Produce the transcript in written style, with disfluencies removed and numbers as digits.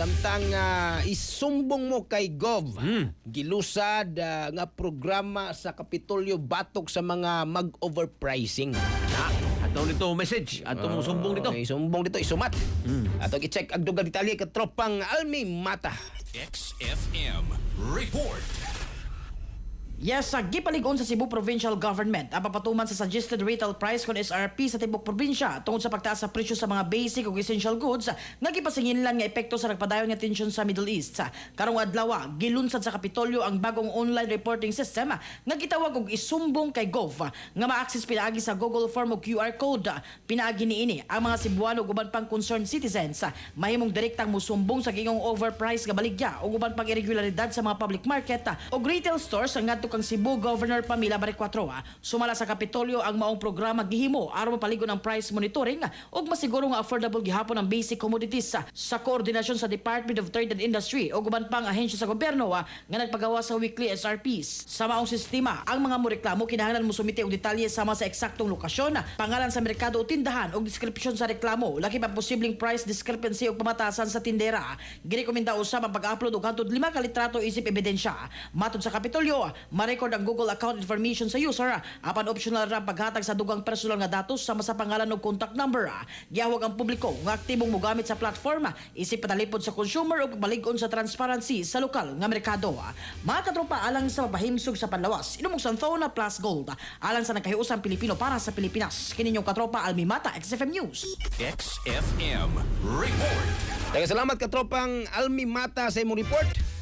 Samtang isumbong mo kay Gov, gilusad nga programa sa Kapitolyo batok sa mga mag-overpricing. Ato nito message, ato mong sumbong dito. Isumbong dito, isumat. Atong i-check ang dugang detalye katropang Almi Mata. XFM Report. Yes, gipaligon sa Cebu Provincial Government ang papatuman sa suggested retail price kon SRP sa tibok probinsya tungod sa pagtaas sa presyo sa mga basic ug essential goods nga gipasinginlan nga epekto sa nagpadayon nga tensyon sa Middle East. Karong adlaw, gilunsad sa Kapitolyo ang bagong online reporting system nga gitawag og isumbong kay Gov nga ma-access pinaagi sa Google Form o QR code. Pinaagi niini ang mga Cebuano ug uban pang concerned citizens mahimong direktang musumbong sa gingong overpriced nga baligya ug uban pang irregularidad sa mga public market ug retail stores ngadto kang Cebu Governor Pamela Barrecuatro. Sumala sa Kapitolyo ang maong programa gihimo aron mapaligon ang price monitoring ug masiguro nga affordable gihapon ang basic commodities sa koordinasyon sa Department of Trade and Industry ug uban pang ahensya sa gobyerno nga nagpagawa sa weekly SRPs. Sa maong sistema, ang mga moreklamo kinahanglan mosumite og detalye sama sa eksaktong lokasyon, pangalan sa merkado o tindahan ug description sa reklamo, laki pa posibleng price discrepancy ug pamatasan sa tindera. Girekomenda usab ang pag-upload og hangtod 5 ka litrato isip ebidensya. Matod sa Kapitolyo, ma-record ang Google account information sa user apan optional ra paghatag sa dugang personal nga datos sama sa pangalan ug contact number. Gihawag ang publiko nga aktibong mogamit sa platform isip patalipod sa consumer ug balig-on sa transparency sa lokal nga merkado. Mga katropa, alang sa mapahimsog sa panlawas, inumong Santhona Plus Gold alang sa nagkahiusang Pilipino para sa Pilipinas. Kini inyong katropa Almi Mata, XFM News. XFM Report. Salamat katropang Almi Mata sa imong report.